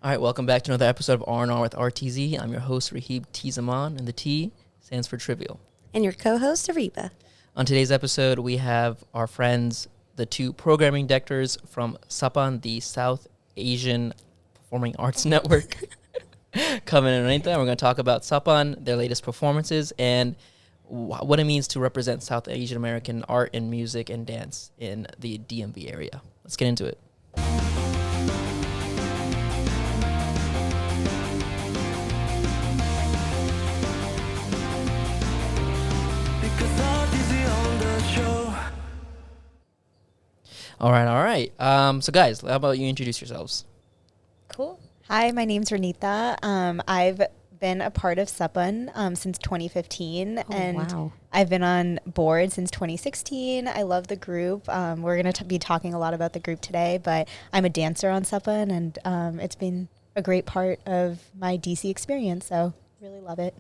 All right, welcome back to another episode of R&R with RTZ. I'm your host, Rahib T. Zaman, and the T stands for trivial. And your co-host, Ariba. On today's episode, we have our friends, the two programming directors from SAPAN, the South Asian Performing Arts Network, Kavin and Ranita. And we're going to talk about SAPAN, their latest performances, and what it means to represent South Asian American art and music and dance in the DMV area. Let's get into it. All right. So, guys, how about you introduce yourselves? Cool. Hi, my name's Ranita. I've been a part of SAPAN since 2015, Wow. I've been on board since 2016. I love the group. We're going to be talking a lot about the group today, but I'm a dancer on SAPAN, and it's been a great part of my DC experience, so really love it.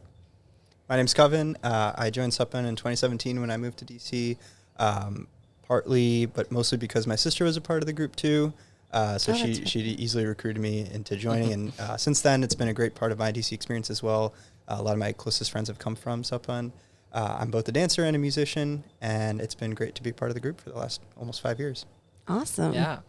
My name's Kavin. I joined SAPAN in 2017 when I moved to DC. Partly, but mostly because my sister was a part of the group too. She easily recruited me into joining. And since then, it's been a great part of my DC experience as well. A lot of my closest friends have come from SAPAN. I'm both a dancer and a musician, and it's been great to be part of the group for the last almost 5 years. Awesome. Yeah.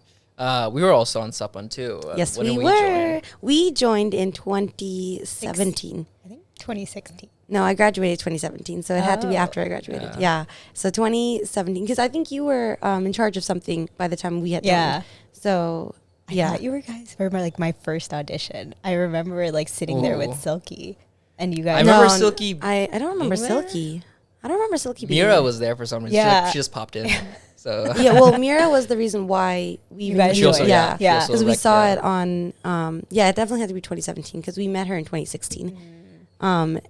We were also on SAPAN too. Yes, when we did were. join? We joined in 2017. I think 2016. No, I graduated 2017, so it had to be after I graduated. Yeah. So 2017, because I think you were in charge of something by the time we had joined. So, I thought you were guys were my first audition. I remember sitting there with Silky, and you guys. I remember Silky. I don't remember Silky. I don't remember Silky being Mira there. was there for some reason. Yeah. She just popped in. So Yeah, well, Mira was the reason why we You guys She also- joined. yeah, she also because we wrecked saw the- it on it definitely had to be 2017 because we met her in 2016. I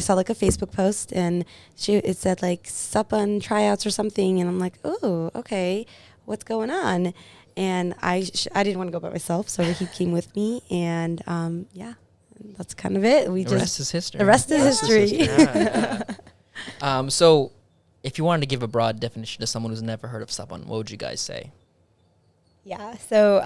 saw a Facebook post and it said SAPAN tryouts or something, and I'm like, oh, okay, what's going on? And I didn't want to go by myself, so he came with me, and that's kind of it. the rest is history. The rest is history. Yeah. So, if you wanted to give a broad definition to someone who's never heard of SAPAN, what would you guys say? Yeah, so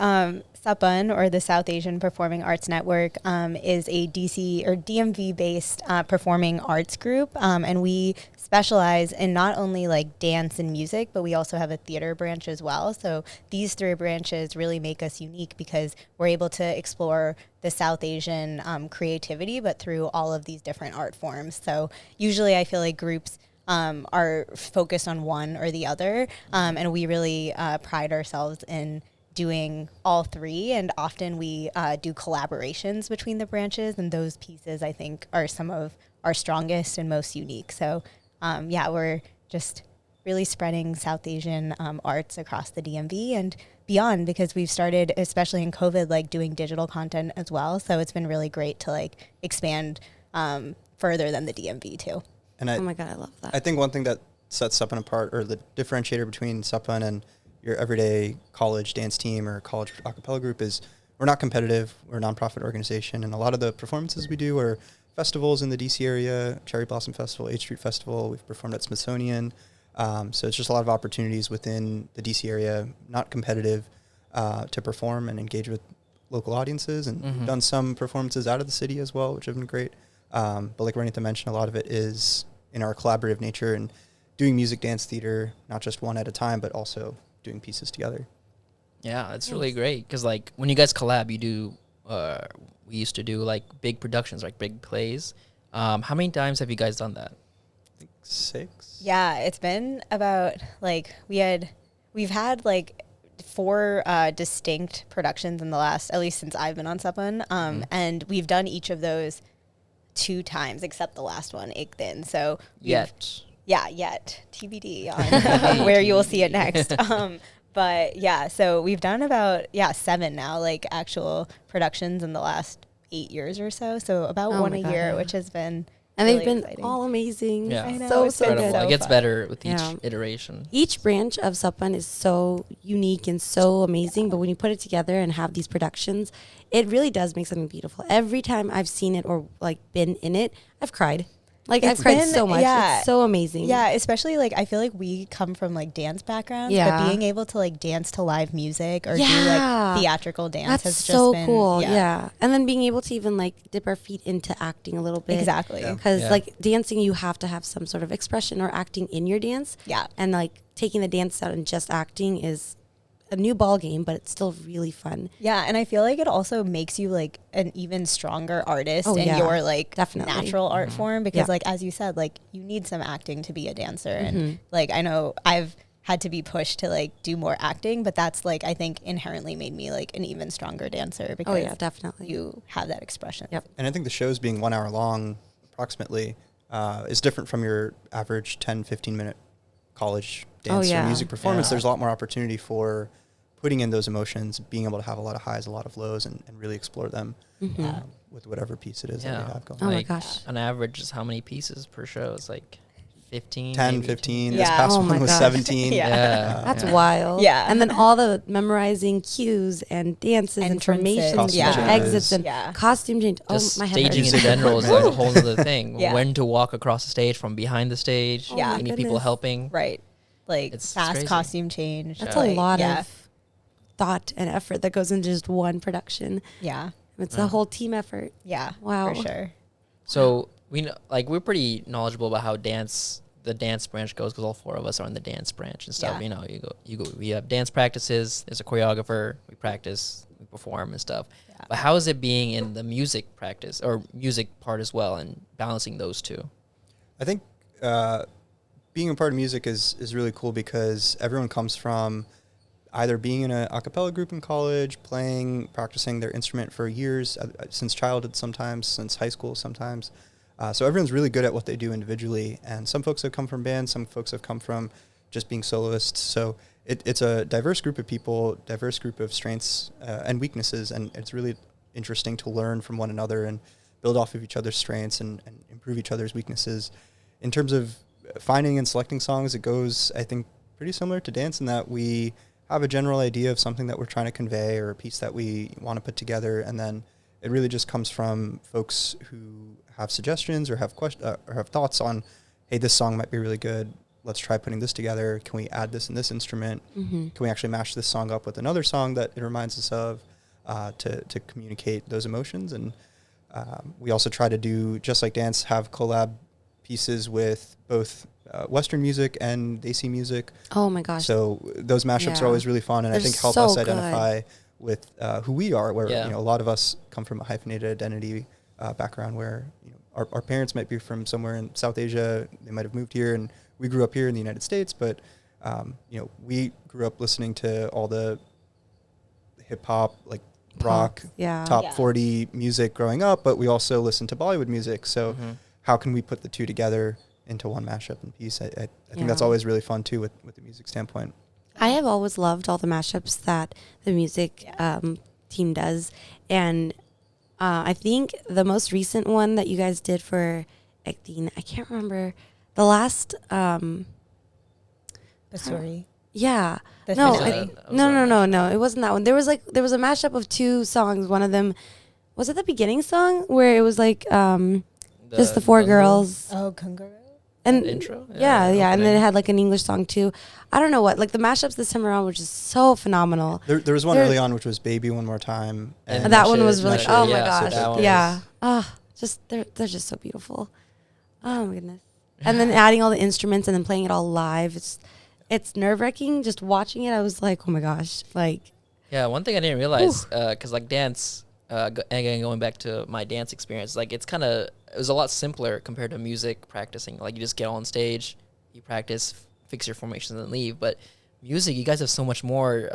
SAPAN, or the South Asian Performing Arts Network, is a DC or DMV-based performing arts group, and we specialize in not only dance and music, but we also have a theater branch as well. So these three branches really make us unique because we're able to explore the South Asian creativity, but through all of these different art forms. So usually I feel like groups are focused on one or the other, and we really pride ourselves in doing all three, and often we do collaborations between the branches, and those pieces I think are some of our strongest and most unique. So we're just really spreading South Asian arts across the DMV and beyond, because we've started, especially in COVID, doing digital content as well. So it's been really great to expand further than the DMV too. And Oh my God, I love that. I think one thing that sets SAPAN apart, or the differentiator between SAPAN and your everyday college dance team or college a cappella group, is we're not competitive. We're a nonprofit organization, and a lot of the performances we do are festivals in the DC area, Cherry Blossom Festival, 8th Street Festival. We've performed at Smithsonian. So it's just a lot of opportunities within the DC area, not competitive, to perform and engage with local audiences. And we've done some performances out of the city as well, which have been great. But like Ranita mentioned, a lot of it is in our collaborative nature and doing music, dance, theater, not just one at a time, but also doing pieces together. Yeah, it's really great because when you guys collab, you do. We used to do big productions, big plays. How many times have you guys done that? I think 6. Yeah, it's been about we've had 4 distinct productions in the last, at least since I've been on SAPAN, and we've done each of those 2 times, except the last one, Igthin. So Yet. TBD on where you will see it next. But yeah, so we've done about 7 now, actual productions in the last 8 years or so. So about one a year, which has been and really they've been exciting. all amazing. Yeah. I know, So it's been good. Incredible. so It gets fun. better with each Yeah. iteration. Each branch of SAPAN is so unique and so amazing, but when you put it together and have these productions, it really does make something beautiful. Every time I've seen it or been in it, I've cried. Like, It's I've cried been- so much. yeah. It's so amazing. Yeah, especially like I feel like we come from like dance backgrounds, Yeah. but being able to like dance to live music or do Yeah. like theatrical dance That's has just so been cool. Yeah. And then being able to even like dip our feet into acting a little bit. Exactly. Yeah. Because Yeah. like dancing, you have to have some sort of expression or acting in your dance. Yeah. And like taking the dance out and just acting is a new ball game, but it's still really fun. Yeah, and I feel like it also makes you like an even stronger artist Oh, in yeah. your like Definitely. natural art form because Yeah. like as you said, like you need some acting to be a dancer Mhm. and like I know I've had to be pushed to like do more acting, but that's like I think inherently made me like an even stronger dancer because Oh yeah, definitely. you have that expression. Yep. And I think the shows being 1 hour long, approximately, is different from your average 10, 15-minute college dance yeah. or music performance. Yeah. There's a lot more opportunity for putting in those emotions, being able to have a lot of highs, a lot of lows, and really explore them Mhm. with whatever piece it is that Yeah. we have going. Oh my Like, gosh. on average, is how many pieces per show? It's like 15, 10, maybe 15. Yeah. This past Oh one my was gosh. 17. Yeah. Yeah. That's Yeah. wild. Yeah. And then all the memorizing cues and dances and Entrances. formations Costume and changes. exits and Yeah. costume change. Just Oh, my head staging in hurts. general is like a whole other thing. Yeah. When to walk across the stage from behind the stage. Oh Yeah. my You need people goodness. helping. Right. Like It's fast crazy. costume change. That's like, a lot yeah. of thought and effort that goes into just one production. Yeah. It's Yeah. a whole team effort. Yeah. Wow. For sure. So we know, like we're pretty knowledgeable about how the dance branch goes because all four of us are in the dance branch and stuff. Yeah. You know, you go. We have dance practices. There's a choreographer. We practice. We perform and stuff. Yeah. But how is it being in the music practice or music part as well and balancing those two? I think being a part of music is really cool because everyone comes from either being in a cappella group in college, playing, practicing their instrument for years, since childhood sometimes, since high school sometimes. So everyone's really good at what they do individually. And some folks have come from bands, some folks have come from just being soloists. So it's a diverse group of people, diverse group of strengths and weaknesses. And it's really interesting to learn from one another and build off of each other's strengths and improve each other's weaknesses. In terms of finding and selecting songs, it goes, I think, pretty similar to dance in that we have a general idea of something that we're trying to convey or a piece that we want to put together, and then it really just comes from folks who have suggestions or have or have thoughts on, hey, this song might be really good. Let's try putting this together. Can we add this in this instrument? Mm-hmm. Can we actually mash this song up with another song that it reminds us of to communicate those emotions? And we also try to do, just like dance, have collab pieces with both Western music and Desi music. Oh my gosh. So those mashups are Yeah. always really fun, and I They're think help so us good. identify with who we are. Where Yeah. a lot of us come from a hyphenated identity background, where our parents might be from somewhere in South Asia. They might have moved here, and we grew up here in the United States. But we grew up listening to all the hip hop, like rock, Yeah. top Yeah. 40 music growing up. But we also listened to Bollywood music. So Mhm. how can we put the two together into one mashup and piece? I think that's Yeah. always really fun too with the music standpoint. I have always loved all the mashups that the music team does. And I think the most recent one that you guys did for Ekdeen, I can't remember. The last, The story. yeah. The No, finale. no. It wasn't that one. There was a mashup of two songs. One of them, was it the beginning song where it was like just the four Gunga girls? Oh, Kangaroo. And intro? Yeah, and then opening. it had like an English song too. I don't know what, like the mashups this time around were just so phenomenal. There was one There- early on which was "Baby One More Time," And that Mesh one It, was really, Mesh It, oh my yeah, so gosh, that one yeah. was- Just they're just so beautiful. Oh my goodness. And then adding all the instruments and then playing it all live, it's nerve wracking. Just watching it, I was like, oh my gosh, like Yeah, one thing I didn't realize, because like dance, again going back to my dance experience, like it was a lot simpler compared to music practicing. Like you just get on stage, you practice, fix your formations, and leave. But music, you guys have so much more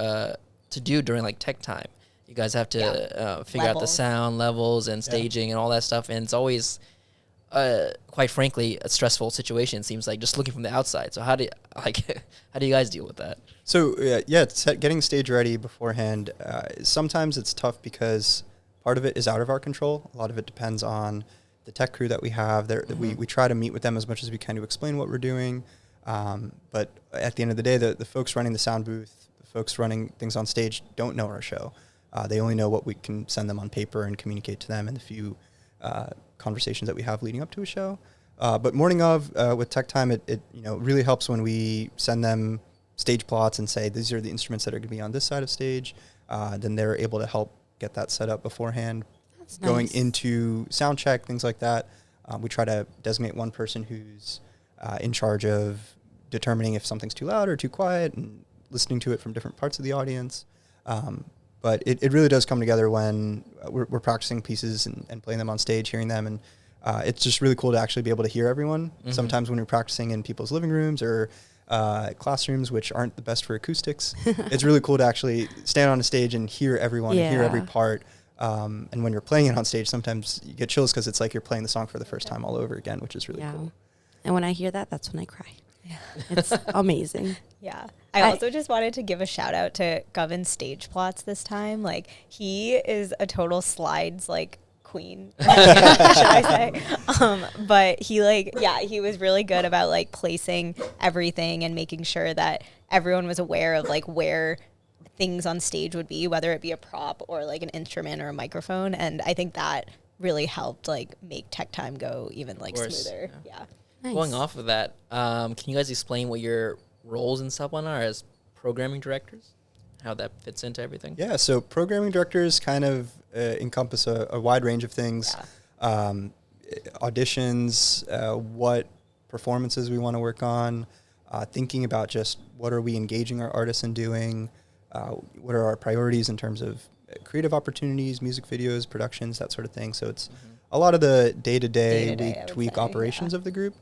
to do during like tech time. You guys have to figure out the Levels. sound levels and staging and all that stuff, and it's always, quite frankly, a stressful situation. It seems like just looking from the outside. So how do you guys deal with that? So getting stage ready beforehand. Sometimes it's tough because part of it is out of our control. A lot of it depends on the tech crew that we have. We try to meet with them as much as we can to explain what we're doing. But at the end of the day, the folks running the sound booth, the folks running things on stage don't know our show. They only know what we can send them on paper and communicate to them in the few conversations that we have leading up to a show. But morning of with Tech Time, it really helps when we send them stage plots and say these are the instruments that are going to be on this side of stage. Then they're able to help get that set up beforehand. That's Going nice. into sound check, things like that. We try to designate one person who's in charge of determining if something's too loud or too quiet and listening to it from different parts of the audience. But it really does come together when we're practicing pieces and playing them on stage, hearing them. And it's just really cool to actually be able to hear everyone. Mm-hmm. Sometimes when we're practicing in people's living rooms or classrooms, which aren't the best for acoustics, it's really cool to actually stand on a stage and hear everyone, and hear every part. And when you're playing it on stage, sometimes you get chills because it's like you're playing the song for the first time all over again, which is really cool. And when I hear that, that's when I cry. Yeah. It's amazing. Yeah. I also just wanted to give a shout out to Kavin's stage plots this time. Like, he is a total slides, like, queen, should I say. But he was really good about, like, placing everything and making sure that everyone was aware of, like, where things on stage would be, whether it be a prop or, like, an instrument or a microphone. And I think that really helped, like, make Tech Time go even, like, smoother. Yeah. Nice. Going off of that, can you guys explain what your roles in SAPAN are as programming directors? How that fits into everything? Yeah, so programming directors kind of encompass a wide range of things. Yeah. Auditions, what performances we want to work on, thinking about just what are we engaging our artists in doing, what are our priorities in terms of creative opportunities, music videos, productions, that sort of thing. So it's a lot of the day-to-day week tweak operations of the group.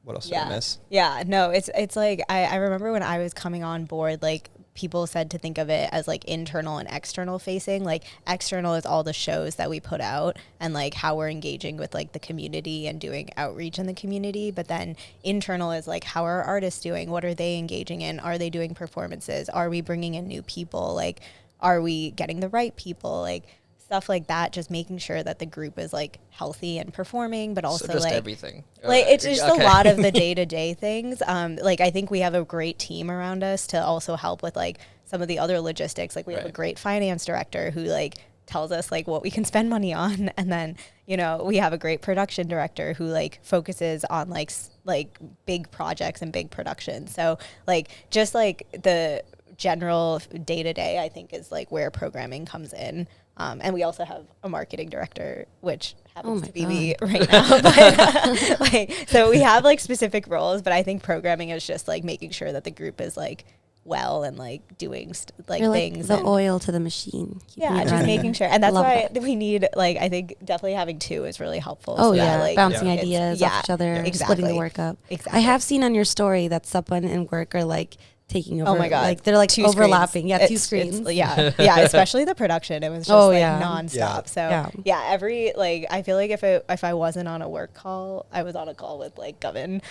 What else did I miss? Yeah, no, it's like, I remember when I was coming on board, like, people said to think of it as, like, internal and external facing. Like, external is all the shows that we put out and, like, how we're engaging with, like, the community and doing outreach in the community. But then internal is, like, how are our artists doing? What are they engaging in? Are they doing performances? Are we bringing in new people? Like, are we getting the right people? Like, stuff like that, just making sure that the group is, like, healthy and performing, but also, so just like, everything. Like, it's just a lot of the day-to-day things. Like, I think we have a great team around us to also help with, like, some of the other logistics. Like, we have a great finance director who, like, tells us, like, what we can spend money on. And then, you know, we have a great production director who, like, focuses on, like, big projects and big productions. So, like, just, like, the general day-to-day, I think, is, like, where programming comes in. And we also have a marketing director, which happens to be me right now. But, like, so we have, like, specific roles, but I think programming is just, like, making sure that the group is, like, well and, like, doing You're things. Like the oil to the machine. Yeah, just making sure. And that's why we need, like, I think definitely having two is really helpful. Oh, so yeah. That, like, bouncing ideas off each other, exactly. splitting the work up. Exactly. I have seen on your story that SAPAN and work are, like, taking over. Oh my God. Like, they're, like, two overlapping. Screens. Yeah, two screens. Yeah, especially the production. It was just, nonstop. Yeah. So, every, like, I feel like if I wasn't on a work call, I was on a call with, like, Kavin.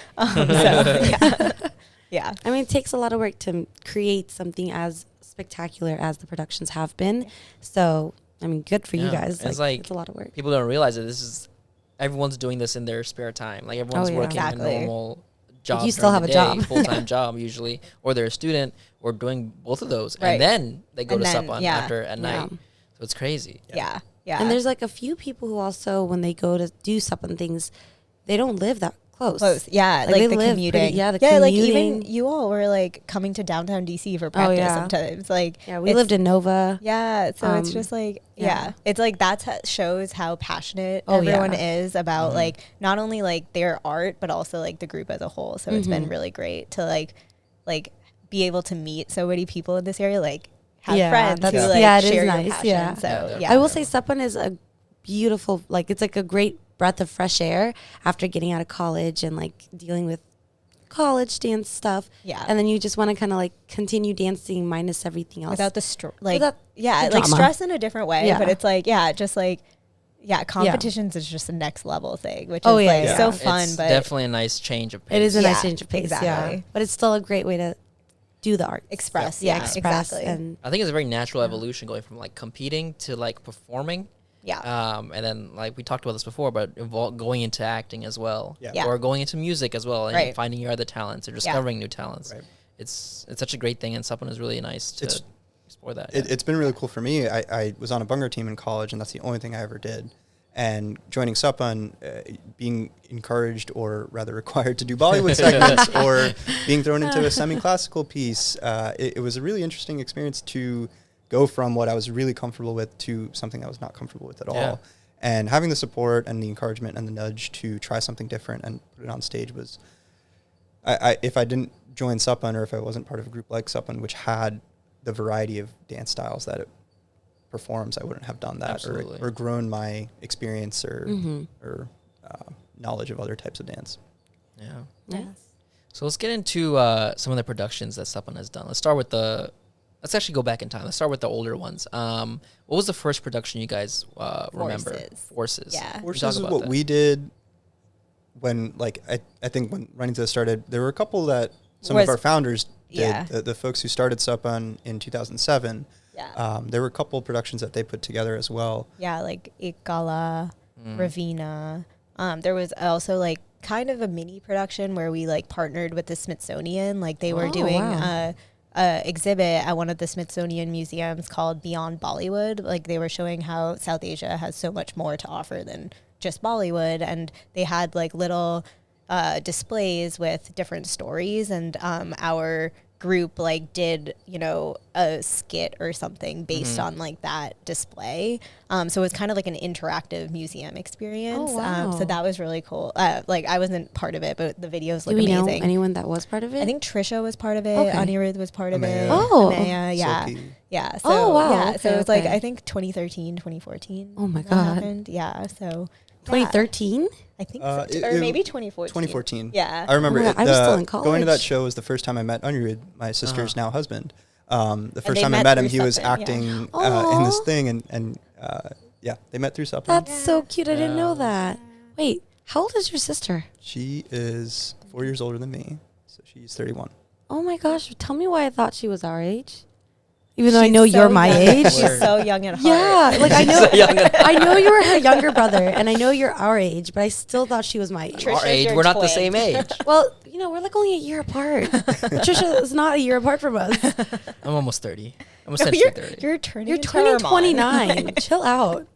Yeah. I mean, it takes a lot of work to create something as spectacular as the productions have been. So, I mean, good for you guys. It's like, it's a lot of work. People don't realize that everyone's doing this in their spare time. Like, everyone's working a normal job. Like, you still have a job. Full-time job usually, or they're a student, or doing both of those, and then they go to SAPAN after at night. So it's crazy. Yeah. And there's, like, a few people who also, when they go to do SAPAN things, they don't live that close. Yeah, like the commuting. The commuting. Like, even you all were, like, coming to downtown DC for practice sometimes. Like, we lived in Nova. Yeah, so it's just like, it's like that shows how passionate everyone is about like not only like their art but also like the group as a whole. So it's been really great to like be able to meet so many people in this area, like have friends who like share your passion. So I will say SAPAN is a beautiful, like, it's like a great breath of fresh air after getting out of college and like dealing with college dance stuff. Yeah. And then you just want to kind of like continue dancing minus everything else. Without the stress in a different way. Yeah. But it's like, just like, competitions is just the next level thing, which is so fun. It's but definitely a nice change of pace. It is a nice change of pace. Exactly. Yeah. But it's still a great way to do the art. Express. Express. Exactly. And I think it's a very natural evolution going from like competing to like performing. Yeah. And then like we talked about this before, but going into acting as well. Yeah. Or going into music as well and finding your other talents or discovering new talents. Right. It's such a great thing, and SAPAN is really nice to explore that. It's been really cool for me. I was on a bunker team in college, and that's the only thing I ever did. And joining SAPAN, being encouraged or rather required to do Bollywood segments or being thrown into a semi-classical piece, it was a really interesting experience to go from what I was really comfortable with to something I was not comfortable with at all. And having the support and the encouragement and the nudge to try something different and put it on stage was, if I didn't join SAPAN or if I wasn't part of a group like SAPAN, which had the variety of dance styles that it performs, I wouldn't have done that or grown my experience or knowledge of other types of dance. Yeah. Yes. So let's get into some of the productions that SAPAN has done. Let's actually go back in time. Let's start with the older ones. What was the first production you guys remember? Forces. Yeah. Forces is what we did when, I think when Ranita started, there were a couple that some of our founders did. Yeah. The folks who started SAPAN in 2007. Yeah. There were a couple productions that they put together as well. Yeah, like Ikala, Ravina. There was also like kind of a mini production where we like partnered with the Smithsonian. Like they were doing a exhibit at one of the Smithsonian museums called Beyond Bollywood. Like they were showing how South Asia has so much more to offer than just Bollywood, and they had like little displays with different stories, and our group like did a skit or something based on like that display, so it was kind of like an interactive museum experience. Oh, wow. So that was really cool. Like I wasn't part of it, but the videos look Do we amazing. know anyone that was part of it? I think Trisha was part of it. Okay. Anirudh was part of it. Oh. Amaya, yeah. Silky. Yeah. So, Oh, wow. Yeah. So Okay, it was like, okay. I think 2013, 2014. Oh my that God. happened. Yeah. So 2013? I think Uh, so. it- Or it- maybe 2014. 2014. Yeah. I remember Oh my it, God, I was still in going to that college. show was the first time I met Anirudh, my sister's now husband. The first they time I met met him, through he was SAPAN, yeah. acting in Aw. this thing, and they met through SAPAN. That's so cute. I didn't know that. Wait, how old is your sister? She is 4 years older than me, so she's 31. Oh my gosh, tell me why I thought she was our age. Even though I She's know so you're my young. age. She's so young at heart. Yeah, like I know So young and- I know you were her younger brother and I know you're our age, but I still thought she was my age. Trisha's Our age, your we're not the twin. same age. Well, we're like only a year apart. Patricia is not a year apart from us. I'm almost 30. I'm No, essentially 30. you're turning. You're into turning Armand. 29. Chill out.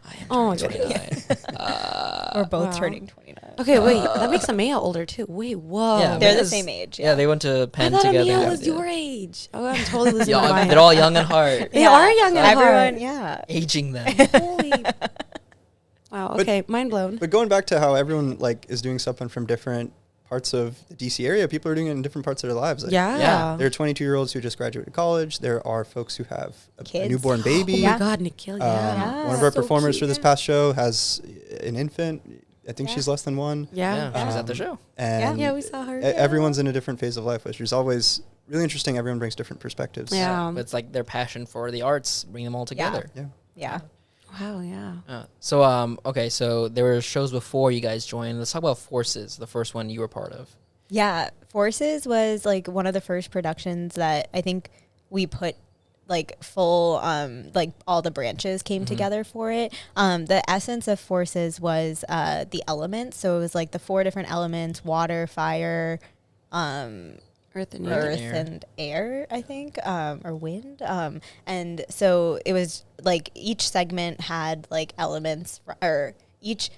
I am Oh my turning goodness. 29. We're both Wow. turning 29. Okay, wait. That makes Amaya older too. Wait, whoa. Yeah, They're the Because- same age. Yeah, they went to I Penn thought together. Amaya Yeah. was your age. Oh, I'm totally losing my Yeah, mind. they're all young at heart. They are young at Everyone, heart. yeah. Aging them. Holy. Wow. But- Okay, mind blown. But going back to how everyone is doing something from different parts of the DC area, people are doing it in different parts of their lives. Yeah. Yeah. There are 22-year-olds who just graduated college. There are folks who have a Kids. newborn Oh baby. my God, Nikhil. Yeah. Yeah. One of our So performers cute. for this past show has an infant. I think she's less than one. Yeah. Yeah, she's at the Um, show. And Yeah, we saw her. everyone's in a different phase of life, which is always really interesting. Everyone brings different perspectives. Yeah. But it's like their passion for the arts, bring them all together. Yeah. Yeah. Wow, yeah. Okay, so there were shows before you guys joined. Let's talk about Forces, the first one you were part of. Yeah, Forces was like one of the first productions that I think we put like full like all the branches came together for it. The essence of Forces was the elements. So it was like the 4 different elements: water, fire, Earth and Right. air. earth Air. and air, I think, or wind. And so it was like each segment had like elements, or each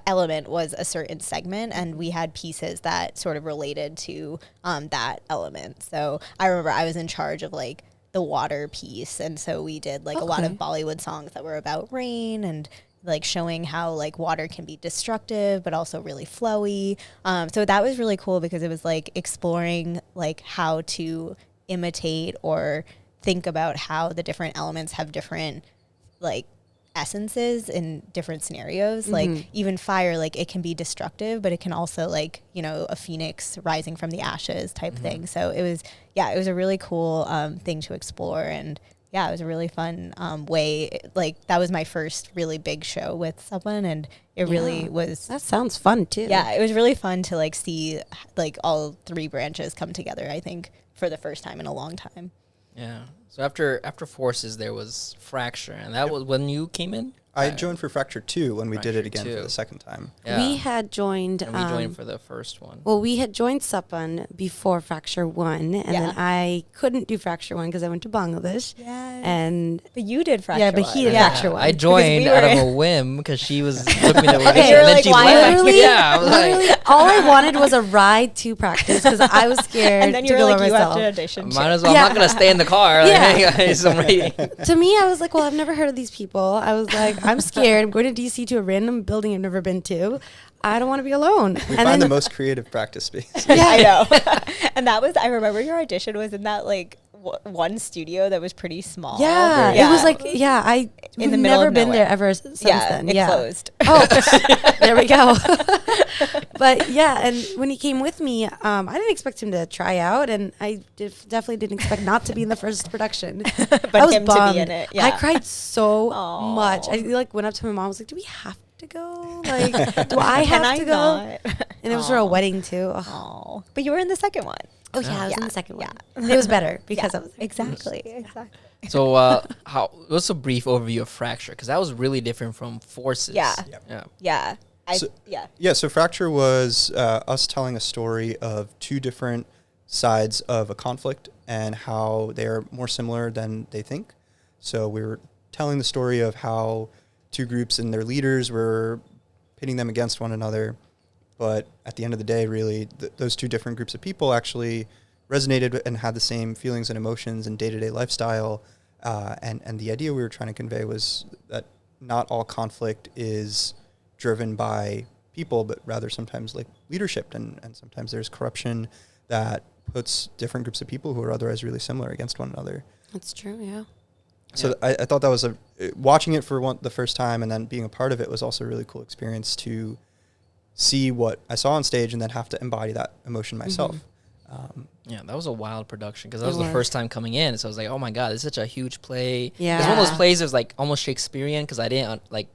element was a certain segment, and we had pieces that sort of related to that element. So I remember I was in charge of like the water piece, and so we did like a lot of Okay. Bollywood songs that were about rain and like showing how like water can be destructive but also really flowy. So that was really cool because it was like exploring like how to imitate or think about how the different elements have different like essences in different scenarios. Like even fire, like it can be destructive, but it can also like, a phoenix rising from the ashes type thing. So it was a really cool thing to explore. And yeah, it was a really fun way. Like that was my first really big show with someone, and it really was. That sounds fun too. Yeah, it was really fun to like see like all 3 branches come together, I think, for the first time in a long time. Yeah. So after Forces, there was Fracture, and that was when you came in. I joined for Fracture 2 when we did it Fracture again 2. for the second time. Yeah. We had joined. And we joined for the first one. Well, we had joined SAPAN before Fracture 1, and then I couldn't do Fracture 1 because I went to Bangladesh. Yeah. And But you did Fracture. Yeah, but he did one. Fracture 1. I joined we out were- of a whim because she was took me to audition, Okay, you were and then like, she why left. literally, Yeah, I was literally, like, all I wanted was a ride to practice because I was scared And then to you were go like, by you myself. have to audition. might too. as well. Yeah. I'm not gonna stay in the car. Like, Yeah. hey guys, I'm ready. To me, I was like, well, I've never heard of these people. I was like, I'm scared. I'm going to DC to a random building I've never been to. I don't want to be alone. We and find the then, most creative practice space. I know. And that was, I remember your audition was in that like one studio that was pretty small. yeah, Yeah. it was like, I In the we've middle never of been nowhere. there ever since Yeah, then. it Yeah. closed. Oh, there we go. But yeah, and when he came with me, I didn't expect him to try out, and I definitely didn't expect not to be in the first production. But I was him bummed. to be in it. I Yeah. cried so Aw. much. I like went up to my mom. I was like, "Do we have to go? Like, do I have Can I to go?" not? And it was for a Aw. wedding too. Ugh. Oh, but you were in the second one. Oh yeah, I was in Yeah. the second one. Yeah. It was better because I was Exactly. Exactly. So, what's a brief overview of Fracture? Because that was really different from Forces. Yeah. Yep. Yeah. Yeah. So- Yeah. Yeah, so Fracture was us telling a story of two different sides of a conflict and how they're more similar than they think. So we were telling the story of how two groups and their leaders were pitting them against one another. But at the end of the day, really, those two different groups of people actually resonated and had the same feelings and emotions and day-to-day lifestyle. And the idea we were trying to convey was that not all conflict is driven by people, but rather sometimes like leadership, and sometimes there's corruption that puts different groups of people who are otherwise really similar against one another. That's true. Yeah. So I thought that was watching it for the first time and then being a part of it was also a really cool experience to see what I saw on stage and then have to embody that emotion myself. Yeah, that was a wild production because that It was the was. first time coming in. So I was like, oh my God, this is such a huge play. Yeah. It's one of those plays that was like almost Shakespearean because I didn't the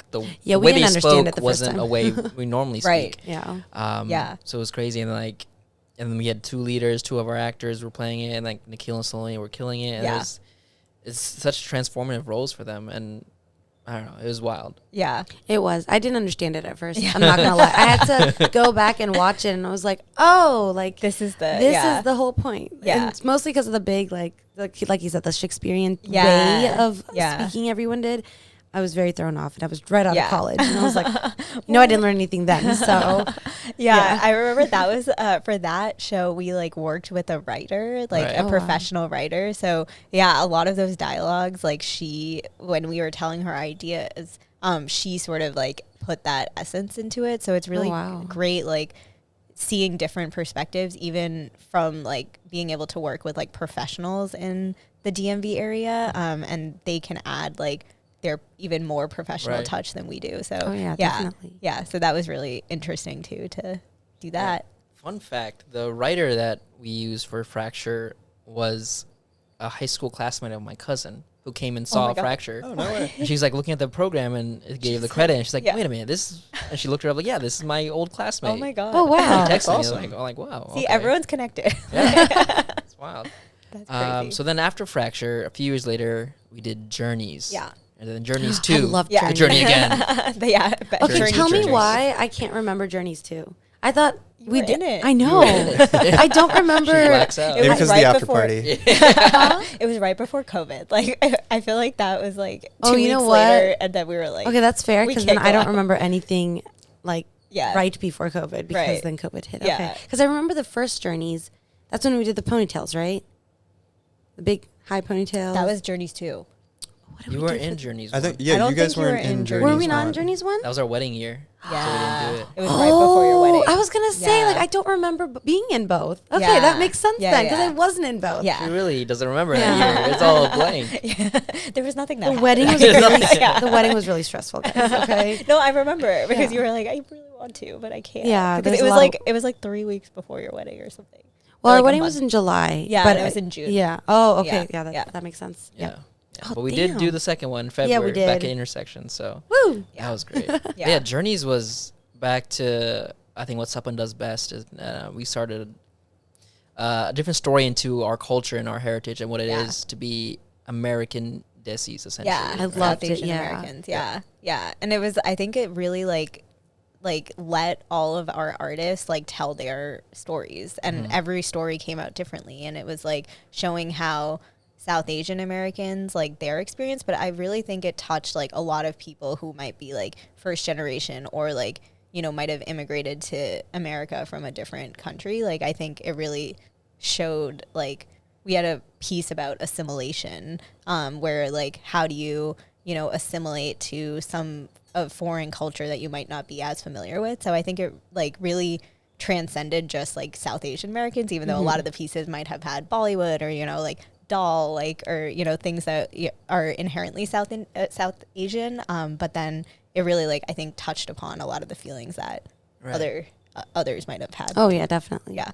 Yeah, the we way didn't they understand spoke it the first wasn't time. a way we normally Right. speak. Yeah. Yeah. So it was crazy. And then we had two leaders, two of our actors were playing it, and like Nikhil and Saloni were killing it. And Yeah. it's such transformative roles for them. And I don't know, it was wild. Yeah. It was. I didn't understand it at first. I'm not gonna lie. I had to go back and watch it, and I was like, "Oh, like This is the this is the whole point." Yeah. And it's mostly because of the big, like you said, the Shakespearean Yeah. way of Yeah. speaking. Everyone did. I was very thrown off, and I was right out Yeah. of college, and I was like, "No, I didn't learn anything then." So Yeah, I remember that was for that show we like worked with a writer, like Right. a Oh, wow. professional writer. So yeah, a lot of those dialogues, like when we were telling her ideas, she sort of like put that essence into it. So it's really wow. great, like seeing different perspectives, even from like being able to work with like professionals in the DMV area, and they can add like their even more professional Right. touch than we do. So Oh, yeah, definitely. yeah. So that was really interesting too to do that. Fun fact, the writer that we used for Fracture was a high school classmate of my cousin who came and saw my God. Fracture. Oh, no way. And she's like looking at the program and it gave the credit. And she's like, yeah. wait a minute, and she looked her up like, yeah, this is my old classmate. Oh my god! Oh, wow. She texted me Awesome. like wow. See, okay. everyone's connected. Yeah. It's wild. That's crazy. So then after Fracture, a few years later, we did Journeys. Yeah. And then Journeys I 2. love Yeah. The Journey again. But yeah. But okay, Journey tell me Journeys. why I can't remember Journeys 2. I thought You we were did in it. I know. I don't remember. She blacks out. It Maybe was because of right the after before- party. It was right before COVID. Like I feel like that was like 2 Oh, you weeks know what? later, and then we were like, Okay, that's fair we because then can't I go don't out. remember anything like Yeah. right before COVID because Right. then COVID hit. Yeah. Okay, because I remember the first Journeys. That's when we did the ponytails, right? The big high ponytails. that was Journeys 2. What did You we were do in for- Journeys. I think, one. yeah, I don't you guys think you were weren't in in Journeys. Journeys. Were we not one. in Journeys one? That was our wedding year. Yeah. So we didn't do it. It was right before your wedding. I was gonna say Yeah. like I don't remember being in both. Okay, Yeah. that makes sense Yeah, then because yeah. I wasn't in both. She Yeah. really doesn't remember Yeah. that year. It's all blank. There was nothing that The happened. wedding was Yeah. really Yeah. the wedding was really stressful, guys. Okay. No, I remember because Yeah. you were like, I really want to, but I can't. Yeah, because there's it a was lot of- like it was like 3 weeks before your wedding or something. Well, Or, our like, a wedding was month. in July. Yeah, but and it was in June. Yeah. Oh, okay. Yeah, Yeah, yeah. that makes sense. Yeah. Oh, But we did do damn. the second one in Yeah, we February back at did. Intersection. So Woo. that was great. Yeah. Yeah, Journeys was back to, I think what SAPAN does best is we started a different story into our culture and our heritage and what it Yeah. is to be American Desis essentially. Yeah, I right? loved South it, Asian yeah. Americans. Yeah. And it was, I think it really like let all of our artists like tell their stories, and every story came out differently, and it was like showing how South Asian Americans, like their experience, but I really think it touched like a lot of people who might be like first generation or like, you know, might have immigrated to America from a different country. Like I think it really showed, like we had a piece about assimilation, where like how do you know, assimilate to a foreign culture that you might not be as familiar with. So I think it like really transcended just like South Asian Americans, even though a lot of the pieces might have had Bollywood or, you know, like doll, like, or, you know, things that are inherently South Asian. But then it really like, I think touched upon a lot of the feelings that others might have had. Oh yeah, definitely. Yeah.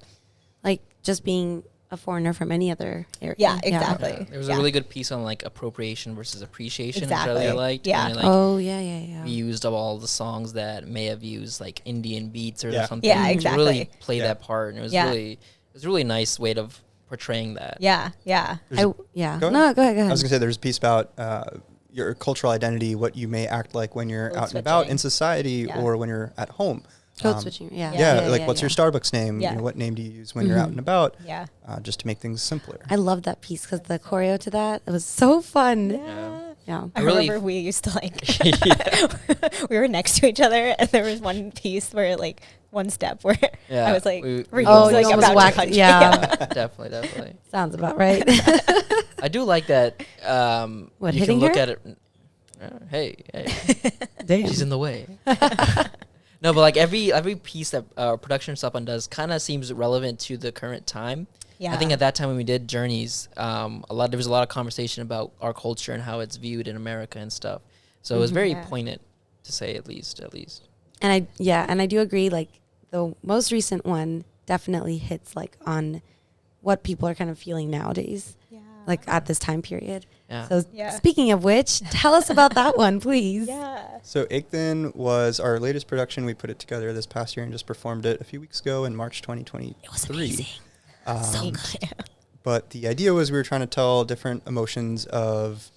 Like just being a foreigner from any other area. Yeah, exactly. Yeah. There was a really good piece on like appropriation versus appreciation, Exactly. which I really liked. Yeah. And, like, Oh yeah. we used up all the songs that may have used like Indian beats or something. Yeah, To exactly. really play that part, and it was really nice way of portraying that. Yeah. Go ahead. No, go ahead. I was gonna say there's a piece about your cultural identity, what you may act like when you're Code out and about switching. in society or when you're at home. Code switching. Yeah. What's your Starbucks name? Yeah. You know, what name do you use when you're out and about? Yeah. Just to make things simpler. I love that piece because the choreo to that, it was so fun. Yeah. I really remember we used to like, we were next to each other, and there was one piece where like one step where I was like, we was, like you almost about to whacked punch it. me. Yeah. definitely. Sounds about right. I do like that. What, you hitting can look her? at it. Hey, Damn. she's in the way. No, but like every piece that production SAPAN does kind of seems relevant to the current time. Yeah. I think at that time when we did Journeys, there was a lot of conversation about our culture and how it's viewed in America and stuff. So it was very poignant, to say at least. And I do agree, like the most recent one definitely hits like on what people are kind of feeling nowadays. Yeah. Like at this time period. Yeah. So Yeah. speaking of which, tell us about that one, please. Yeah. So Aikden was our latest production. We put it together this past year and just performed it a few weeks ago in March 2023. It was amazing. So good. But the idea was we were trying to tell different emotions of,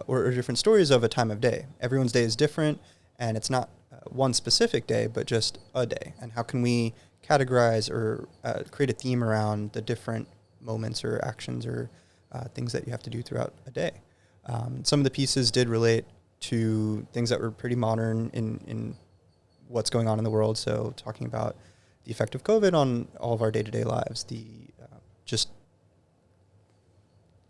or different stories of a time of day. Everyone's day is different, and it's not one specific day, but just a day. And how can we categorize or create a theme around the different moments or actions or things that you have to do throughout a day? Some of the pieces did relate to things that were pretty modern in what's going on in the world. So talking about the effect of COVID on all of our day-to-day lives,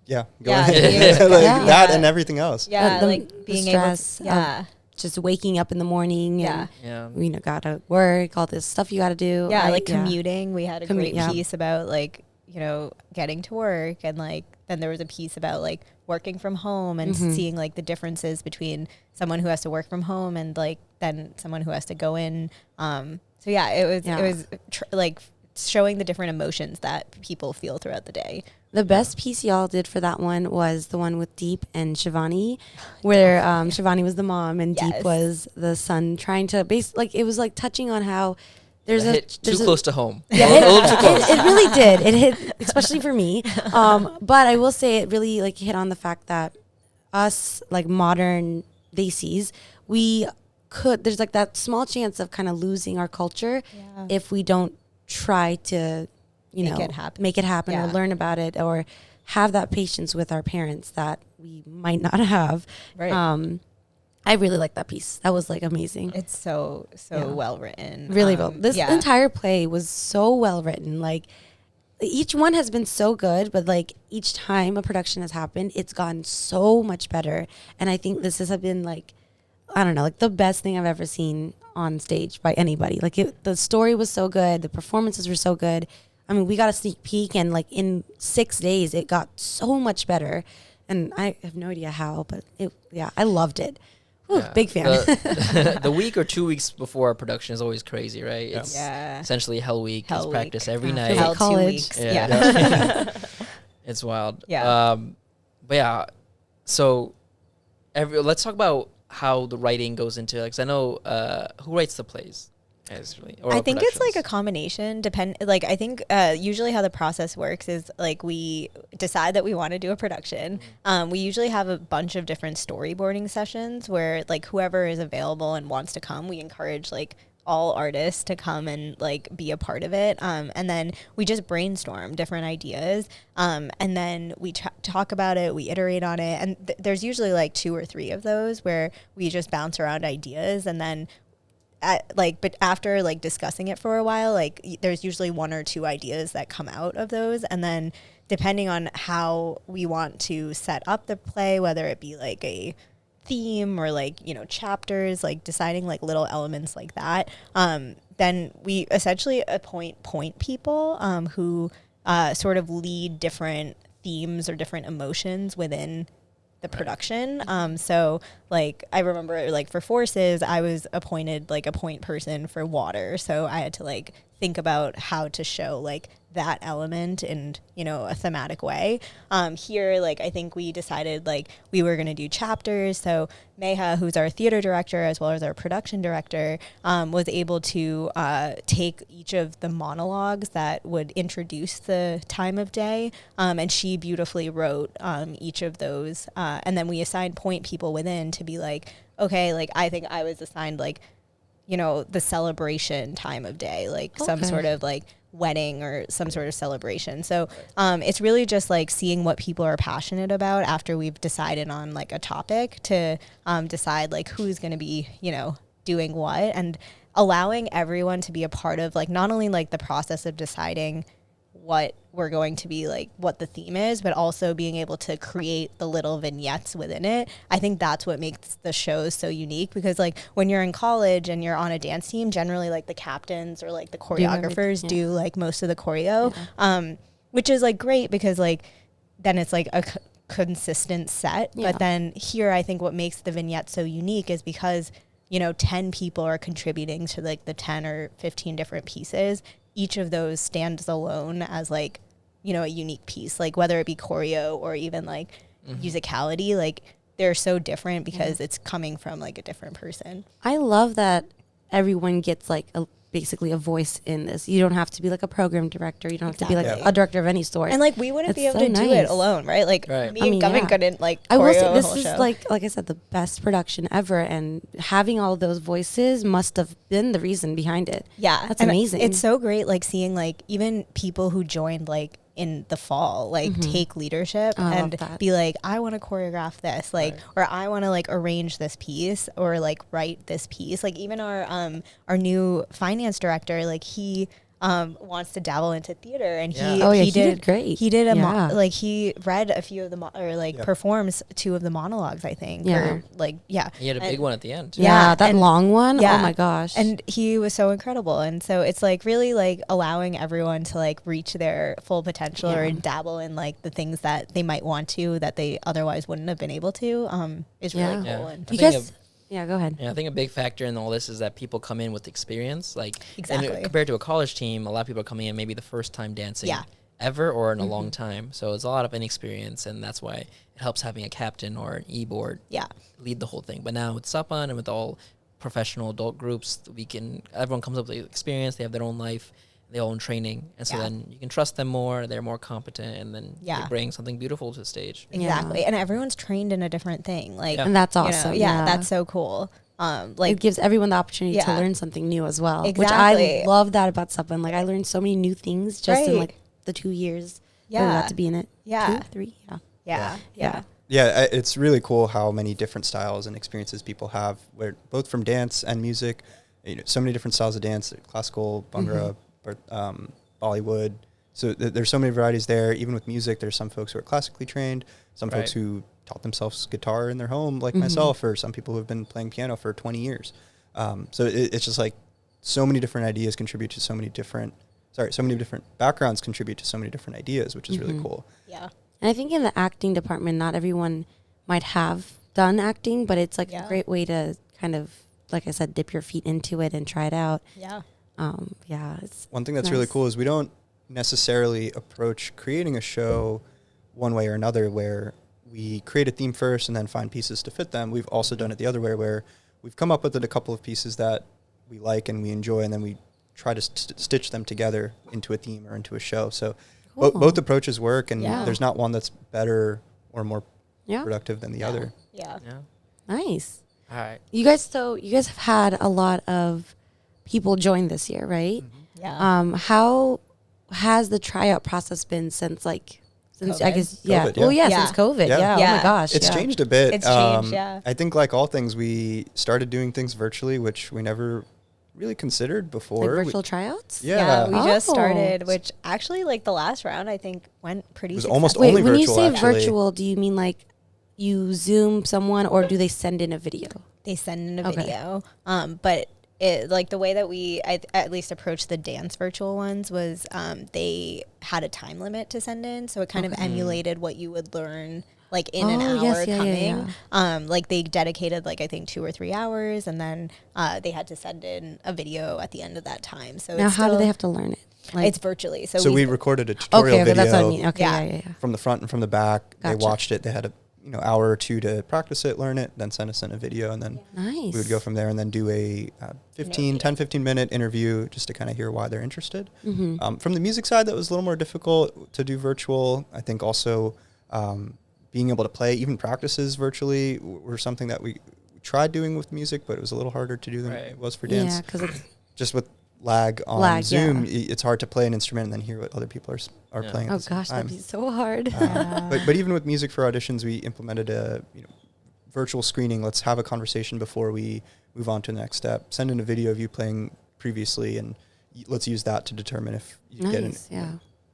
that and everything else. Yeah, The like being able stress to, yeah. Just waking up in the morning and gotta work, all this stuff you gotta do. Yeah, like commuting. We had a great yeah. piece about like, you know, getting to work, and like then there was a piece about like working from home and seeing like the differences between someone who has to work from home and like then someone who has to go in. So yeah, it was like showing the different emotions that people feel throughout the day. The best piece y'all did for that one was the one with Deep and Shivani, where Shivani was the mom and Deep was the son, trying to it was like touching on how there's too close to home. Yeah, a little too close. It really did. It hit, especially for me. But I will say it really like hit on the fact that us like modern Desis, there's like that small chance of kind of losing our culture if we don't try to make it happen or learn about it or have that patience with our parents that we might not have. Right. I really like that piece. That was like amazing. It's so well written. Really well. This entire play was so well written. Like each one has been so good, but like each time a production has happened, it's gotten so much better. And I think this has been like, I don't know, like the best thing I've ever seen on stage by anybody. Like the story was so good. The performances were so good. I mean, we got a sneak peek and like in 6 days it got so much better. And I have no idea how, but I loved it. Ooh, big fan. The week or 2 weeks before a production is always crazy, right? It's essentially Hell Week. It's practice every night. Hell college. 2 weeks. It's wild. Yeah. But yeah, so let's talk about how the writing goes into it. Because I know who writes the plays. I think it's like a combination. I think usually how the process works is like we decide that we want to do a production. We usually have a bunch of different storyboarding sessions where like whoever is available and wants to come, we encourage like all artists to come and like be a part of it. And then we just brainstorm different ideas. And then we talk about it, we iterate on it. And there's usually like 2 or 3 of those where we just bounce around ideas. And then but after like discussing it for a while, like there's usually 1 or 2 ideas that come out of those. And then depending on how we want to set up the play, whether it be like a theme or like, you know, chapters, like deciding like little elements like that, then we essentially appoint point people who sort of lead different themes or different emotions within the production. So like I remember like for Forces, I was appointed like a point person for water. So I had to like think about how to show like that element in, you know, a thematic way. Here, like I think we decided like we were going to do chapters. So Meha, who's our theater director as well as our production director, was able to take each of the monologues that would introduce the time of day, and she beautifully wrote each of those. And then we assigned point people within to be like, okay, like I think I was assigned like, you know, the celebration time of day, like some sort of like wedding or some sort of celebration. So it's really just like seeing what people are passionate about after we've decided on like a topic to decide like who's going to be, you know, doing what, and allowing everyone to be a part of like not only like the process of deciding what we're going to be like, what the theme is, but also being able to create the little vignettes within it. I think that's what makes the shows so unique, because like when you're in college and you're on a dance team, generally like the captains or like the choreographers do like most of the choreo, which is like great because like then it's like a consistent set. But then here I think what makes the vignette so unique is because, you know, 10 people are contributing to like the 10 or 15 different pieces. Each of those stands alone as like, you know, a unique piece, like whether it be choreo or even like musicality, like they're so different because it's coming from like a different person. I love that everyone gets like basically a voice in this. You don't have to be like a program director. You don't have to be like a director of any sort. And like we wouldn't be able to do it alone, right? Like me and Kavin couldn't like choreo I will say a this whole is show. like I said, the best production ever, and having all those voices must have been the reason behind it. Yeah, that's and amazing. It's so great, like seeing like even people who joined like in the fall, like take leadership and be like, I want to choreograph this, like, or I want to like arrange this piece or like write this piece. Like even our new finance director, like he wants to dabble into theater, and he did great. He did like he read a few of the performs 2 of the monologues, I think. He had a big one at the end. That long one. Oh my gosh. And he was so incredible. And so it's like really like allowing everyone to like reach their full potential or dabble in like the things that they might want to that they otherwise wouldn't have been able to is really cool. And you guys go ahead. Yeah, I think a big factor in all this is that people come in with experience. Like, exactly. And compared to a college team, a lot of people are coming in maybe the first time dancing ever or in a long time. So it's a lot of inexperience, and that's why it helps having a captain or an e-board lead the whole thing. But now with SAPAN and with all professional adult groups, everyone comes up with experience. They have their own life, their own training, and so then you can trust them more. They're more competent, and then they bring something beautiful to the stage. Exactly, and everyone's trained in a different thing. Like, and that's awesome. That's so cool. Like it gives everyone the opportunity to learn something new as well. Exactly. Which I love that about SAPAN. Like I learned so many new things just in like the 2 years that we got to be in it. 2, 3, yeah. It's really cool how many different styles and experiences people have, where both from dance and music. You know, so many different styles of dance: classical, bhangra, Bollywood. So there's so many varieties there. Even with music, there's some folks who are classically trained, some folks who taught themselves guitar in their home, like myself, or some people who have been playing piano for 20 years. So it's just like so many different ideas contribute to so many different backgrounds contribute to so many different ideas, which is really cool. Yeah. And I think in the acting department, not everyone might have done acting, but it's like a great way to kind of, like I said, dip your feet into it and try it out. Yeah. It's one thing that's really cool is we don't necessarily approach creating a show one way or another where we create a theme first and then find pieces to fit them. We've also done it the other way, where we've come up with a couple of pieces that we like and we enjoy, and then we try to stitch them together into a theme or into a show. So both approaches work, and there's not one that's better or more productive than the other. Yeah. Nice. All right. You guys have had a lot of people join this year, right? Mm-hmm. Yeah. How has the tryout process been since COVID. I guess COVID, since COVID. Yeah. Oh my gosh. It's changed a bit. It's changed, yeah. I think like all things, we started doing things virtually, which we never really considered before. Like virtual tryouts? Yeah. We just started, which actually like the last round I think went pretty It was successful. almost Wait, only when virtual, you say actually. virtual, do you mean like you Zoom someone or do they send in a video? They send in a Okay. video. But it, like the way that we at least approached the dance virtual ones was they had a time limit to send in. So it kind of emulated what you would learn like in an hour coming. Like they dedicated like I think 2 or 3 hours, and then they had to send in a video at the end of that time. So Now, it's how do still- they have to learn it? Like, It's virtually. So we recorded a tutorial video that's what I mean. Okay, Yeah. yeah. from the front and from the back. Gotcha. They watched it. They had a hour or two to practice it, learn it, then send us in a video, and then Nice. we would go from there and then do a 10-15 minute interview just to kind of hear why they're interested. Mm-hmm. From the music side, that was a little more difficult to do virtual. I think also being able to play even practices virtually were something that we tried doing with music, but it was a little harder to do than it was for dance. Yeah, because it's Just with lag on Zoom, it's hard to play an instrument and then hear what other people are playing at the same time. that'd be so hard. But even with music for auditions, we implemented a virtual screening. Let's have a conversation before we move on to the next step. Send in a video of you playing previously, and let's use that to determine if you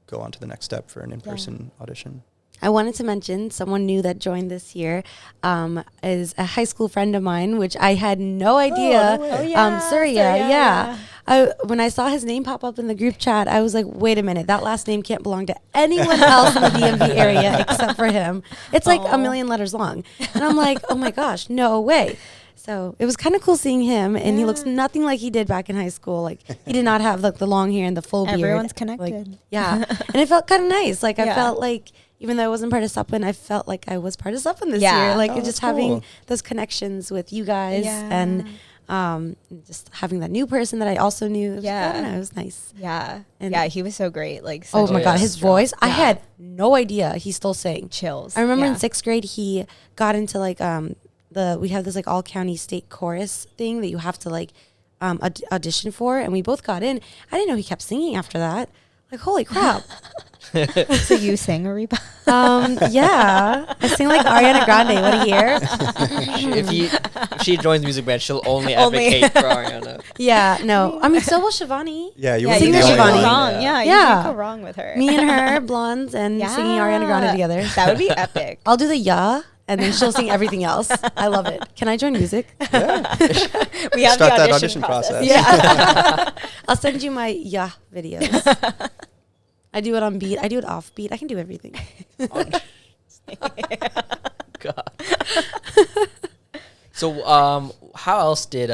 go on to the next step for an in-person audition. I wanted to mention someone new that joined this year is a high school friend of mine, which I had no idea. Surya. When I saw his name pop up in the group chat, I was like, wait a minute, that last name can't belong to anyone else in the DMV area except for him. It's like a million letters long. And I'm like, oh my gosh, no way. So it was kind of cool seeing him, and he looks nothing like he did back in high school. Like he did not have like the long hair and the full beard. Everyone's connected. Like, yeah, and it felt kind of nice. Like I felt like even though I wasn't part of SAPAN, I felt like I was part of SAPAN this year. Like just having those connections with you guys and just having that new person that I also knew. I don't know, it was nice. Yeah. And He was so great. Like, oh my God, his voice. I had no idea he still sang. Chills. I remember in 6th grade, he got into like, we have this like all county state chorus thing that you have to like audition for. And we both got in. I didn't know he kept singing after that. Like, holy crap. So you sing, Ariba? Yeah. I sing like Ariana Grande. What a year. If she joins music band, she'll only advocate for Ariana. Yeah, no. I mean, so will Shivani. Yeah, you Yeah, wouldn't Singer be can't Shivani. go wrong. wrong. Yeah. You can't go wrong with her. Me and her, blondes, and singing Ariana Grande together. That would be epic. I'll do the yeah, and then she'll sing everything else. I love it. Can I join music? Yeah. We have Start the that audition audition process. process. Yeah. I'll send you my yeah videos. I do it on beat. I do it off beat. I can do everything. God. So, how else did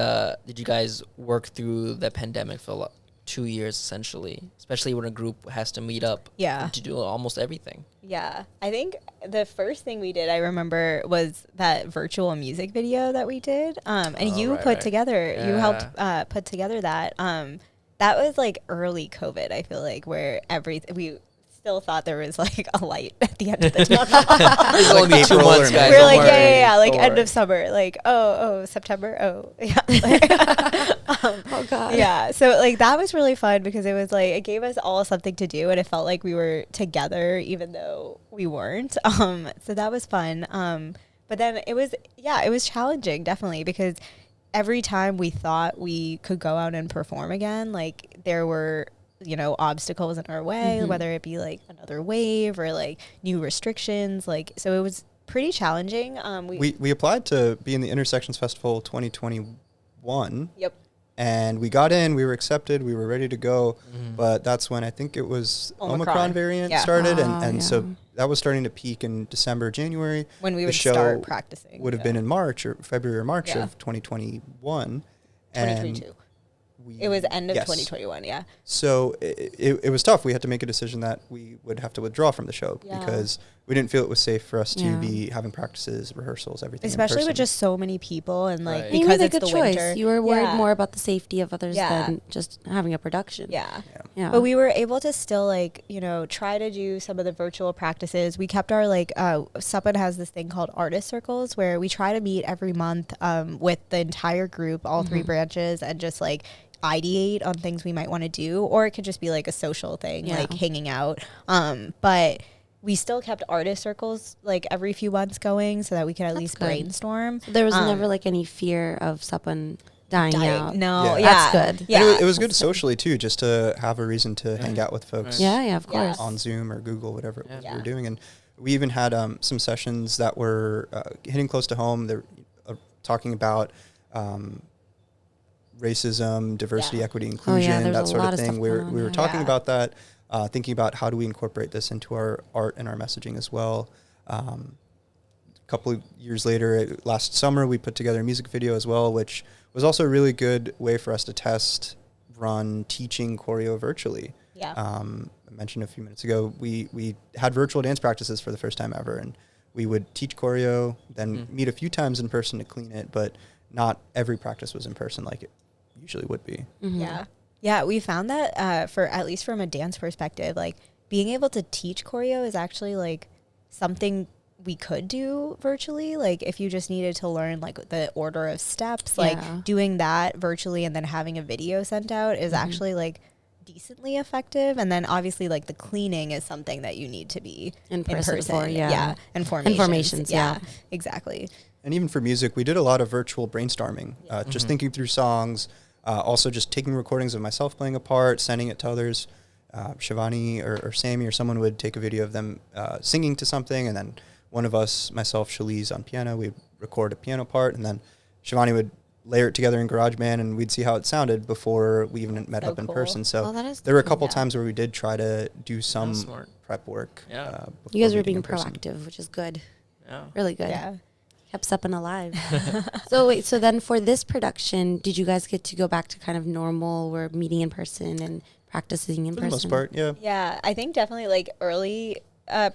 you guys work through the pandemic for 2 years essentially, especially when a group has to meet up to do almost everything? Yeah. I think the first thing we did, I remember, was that virtual music video that we did. And you put together, you helped put together that. That was like early COVID, I feel like, where we still thought there was like a light at the end of the tunnel. It's only Like 2 April months, or guys. May. We're like, don't worry. yeah, like Don't end worry. of summer, like, September, yeah. Oh God. Yeah, so like that was really fun because it was like it gave us all something to do and it felt like we were together even though we weren't. So that was fun. But then it was challenging definitely because every time we thought we could go out and perform again, like there were obstacles in our way, whether it be like another wave or like new restrictions, like so it was pretty challenging. We applied to be in the Intersections Festival 2021. Yep. And we got in, we were accepted, we were ready to go, but that's when I think it was Omicron variant started, and so that was starting to peak in December, January. When we The would show start practicing. would have been in February or March of 2021. 2022. It was end of 2021, yeah. So it was tough. We had to make a decision that we would have to withdraw from the show because we didn't feel it was safe for us to Yeah. be having practices, rehearsals, everything. Especially in with person. just so many people and like Right. You because made a it's good the choice. winter. You were worried Yeah. more about the safety of others Yeah. than just having a production. Yeah. Yeah. But we were able to still like, try to do some of the virtual practices. We kept our SAPAN has this thing called artist circles where we try to meet every month with the entire group, all three branches, and just like ideate on things we might want to do, or it could just be like a social thing, Yeah. like hanging out. But we still kept artist circles like every few months going so that we could at least good. brainstorm. So there was never like any fear of SAPAN dying out. No, Yeah. yeah. That's good. Yeah. And it was good socially too, just to have a reason to hang out with folks. Yeah, yeah, of Yeah. course. On Zoom or Google, whatever it was Yeah. we were doing. And we even had some sessions that were hitting close to home. They're talking about racism, diversity, Yeah. equty, inclusion, there's that a sort lot of of thing. stuff We going were on, yeah. talking Yeah. about that, thinking about how do we incorporate this into our art and our messaging as well. A couple of years later, last summer, we put together a music video as well, which was also a really good way for us to test run teaching choreo virtually. Yeah. I mentioned a few minutes ago, we had virtual dance practices for the first time ever, and we would teach choreo, then meet a few times in person to clean it, but not every practice was in person like it usually would be. Yeah. Yeah, we found that for at least from a dance perspective, like being able to teach choreo is actually like something we could do virtually. Like if you just needed to learn like the order of steps, Yeah. like doing that virtually and then having a video sent out is actually like decently effective. And then obviously like the cleaning is something that you need to be In person for, yeah. And formations. formations, yeah. Exactly. And even for music, we did a lot of virtual brainstorming, just thinking through songs, also just taking recordings of myself playing a part, sending it to others. Shivani or Sammy or someone would take a video of them singing to something, and then one of us, myself, Shaliz on piano, we'd record a piano part, and then Shivani would layer it together in GarageBand, and we'd see how it sounded before we even met So up in cool. person. So Oh, that is there were a cool. couple Yeah. times where we did try to do some smart. prep work. Yeah. Before You guys were meeting being in person. proactive, which is good. Yeah. Really good. Yeah. Kept SAPAN alive. So wait, so then for this production, did you guys get to go back to kind of normal, where meeting in person and practicing in For the person? most part, yeah. Yeah, I think definitely like early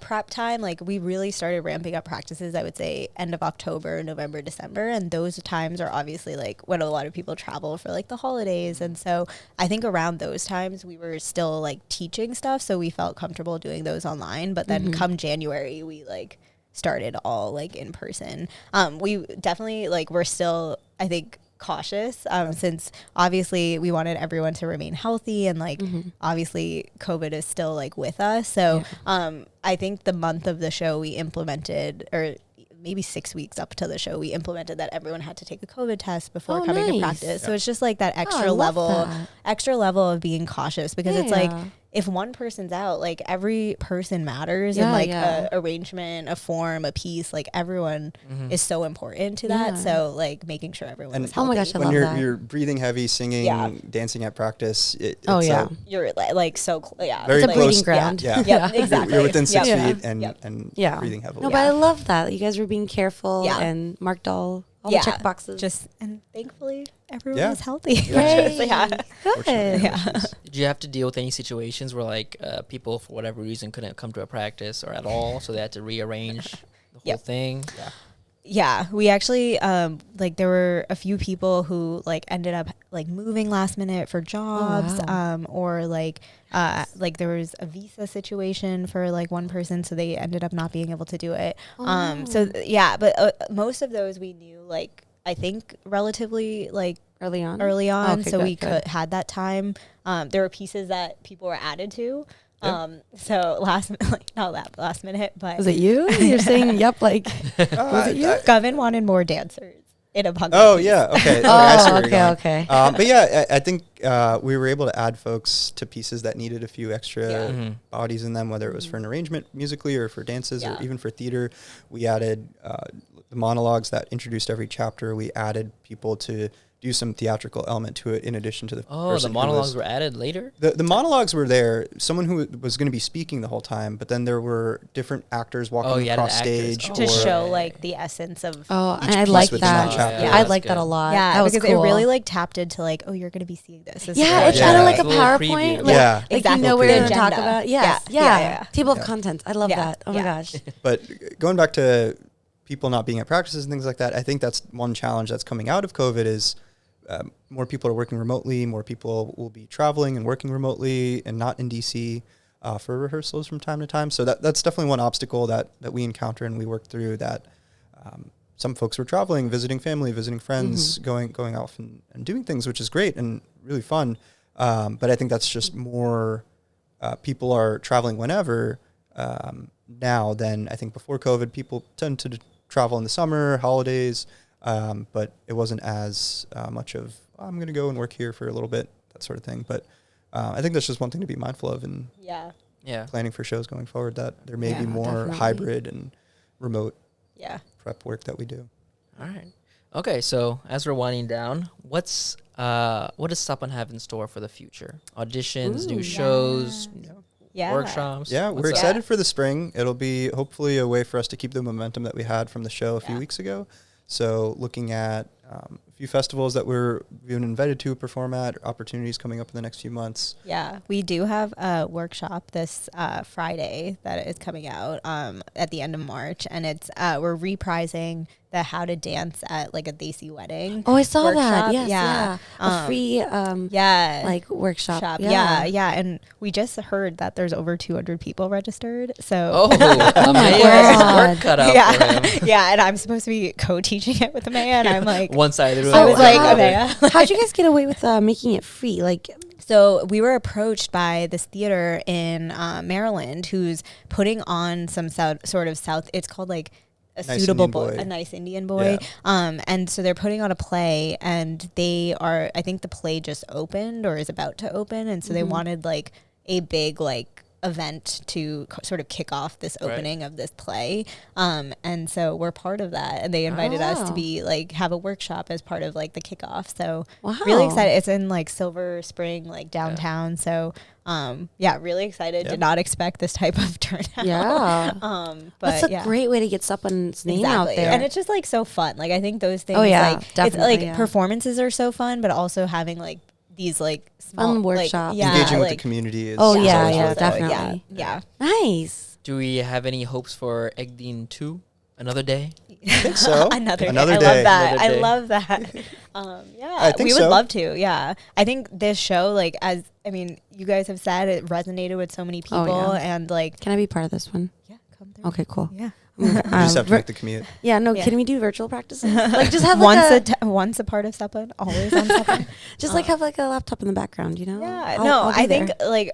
prep time, like we really started ramping up practices, I would say end of October, November, December. And those times are obviously like when a lot of people travel for like the holidays. And so I think around those times we were still like teaching stuff. So we felt comfortable doing those online. But then come January, we like started all like in person. We definitely like, we're still, I think, cautious since obviously we wanted everyone to remain healthy, and like obviously COVID is still like with us. So I think the month of the show we implemented, or maybe 6 weeks up to the show, we implemented that everyone had to take a COVID test before Oh, coming to nice. practice. So it's just like that I extra love level, that. of being cautious, because it's like Yeah. if one person's out, like every person matters, Yeah, and like yeah. a arrangement, a form, a piece, like everyone is so important to that. Yeah. So like making sure everyone And is Oh my healthy. gosh, I when love you're that. you're breathing heavy, singing, Yeah. dancing at practice, Oh, it's yeah. You're like so yeah, Very It's a breeding close. ground. Yeah. Yep, exactly. You're within 6 Yep. feet and Yep. and Yeah. breathing heavily. No, but I love that. You guys were being careful Yeah. and marked all Yeah. the check boxes. Just and thankfully everyone Yeah. was healthy. Yay. yeah. Good. Yeah. Did you have to deal with any situations where like people for whatever reason couldn't come to a practice or at all, so they had to rearrange the whole Yep. thing? Yeah, we actually like there were a few people who like ended up like moving last minute for jobs, wow. or like there was a visa situation for like one person, so they ended up not being able to do it. So yeah, but most of those we knew, like I think relatively like early on. early on, Okay, so good, we good. had that time. There were pieces that people were added to. Yeah. So not that last minute, but Was it you? You're saying yep, like was it you? Kavin wanted more dancers in a punk. Oh piece. yeah, okay. I see Oh, where you're okay, going. okay. But yeah, I think we were able to add folks to pieces that needed a few extra Yeah. bodies in them, whether it was for an arrangement musically or for dances Yeah. or even for theater. We added the monologues that introduced every chapter. We added people to do some theatrical element to it in addition to the Oh, person the who monologues was, were added later? the monologues were there. Someone who was going to be speaking the whole time, but then there were different actors walking you added across actors. stage. Oh. To or show like the essence of Oh, each and I piece like within that that. chapter. Yeah, I that's like that good. a lot. yeah, That was because cool. it really like tapped into like, oh, you're gonna be seeing this. This Yeah, is it's Yeah. kind of like a It's a little PowerPoint. preview. Like, Yeah. like Exactly. you know where The you're going to talk agenda. about. Yes. Yeah. Yeah. Yeah. Table of Yeah. contents. I love Yeah. that. Oh my Yeah. gosh. But going back to people not being at practices and things like that, I think that's one challenge that's coming out of COVID is more people are working remotely. More people will be traveling and working remotely and not in DC for rehearsals from time to time. So that's definitely one obstacle that we encounter and we work through, that some folks were traveling, visiting family, visiting friends, going out and doing things, which is great and really fun. But I think that's just more people are traveling whenever now than I think before COVID. People tend to travel in the summer, holidays, but it wasn't as much of, I'm going to go and work here for a little bit, that sort of thing. But I think that's just one thing to be mindful of in planning for shows going forward, that there may be more definitely. hybrid and remote Yeah. prep work that we do. All right. Okay, so as we're winding down, what does SAPAN have in store for the future? Auditions, new shows, Yeah. workshops? Yeah, What's we're up? excited for the spring. It'll be hopefully a way for us to keep the momentum that we had from the show a few weeks ago. So looking at a few festivals that we've been invited to perform at, opportunities coming up in the next few months. Yeah, we do have a workshop this Friday that is coming out at the end of March, and it's we're reprising the How to Dance at like a Desi Wedding. Oh, I saw that. workshop. Yes. Yeah. A free like workshop. Shop. Yeah, and we just heard that there's over 200 people registered. So Oh, Amaya has some work cut out for him. yeah, and I'm supposed to be co-teaching it with Amaya, and I'm like, One side of the room. I was one like, side of the other. Amaya. How'd you guys get away with making it free? Like, So we were approached by this theater in Maryland who's putting on some sort of South. It's called like a Nice suitable Indian boy, boy. a nice Indian boy. And so they're putting on a play, and I think the play just opened or is about to open, and so they wanted like a big like event to sort of kick off this opening of this play. And so we're part of that, and they invited us to be like have a workshop as part of like the kickoff. So really excited. It's in like Silver Spring, like downtown. So really excited. Did not expect this type of turnout. yeah. But That's a great way to get SAPAN's name out there. and it's just like so fun. Like I think those things, Oh, yeah, like it's definitely, like performances are so fun, but also having like these like small Fun workshops. Engaging with the like, community is Oh, is yeah, always yeah, really fun. definitely. Yeah. Nice. Do we have any hopes for Egdeen 2? Another day? I think so. Another Another day. I day. love that. Another I day. love that. I think we would so. love to. Yeah. I think this show, like, you guys have said, it resonated with so many people. Oh, yeah. And, like, Can I be part of this one? yeah, come through. Okay, cool. Yeah. You just have to make the commute. Yeah, no, Yeah. can we do virtual practices? Like just have like once a part of SAPAN, always on SAPAN. just like have like a laptop in the background, you know? Yeah, I'll be I think there. like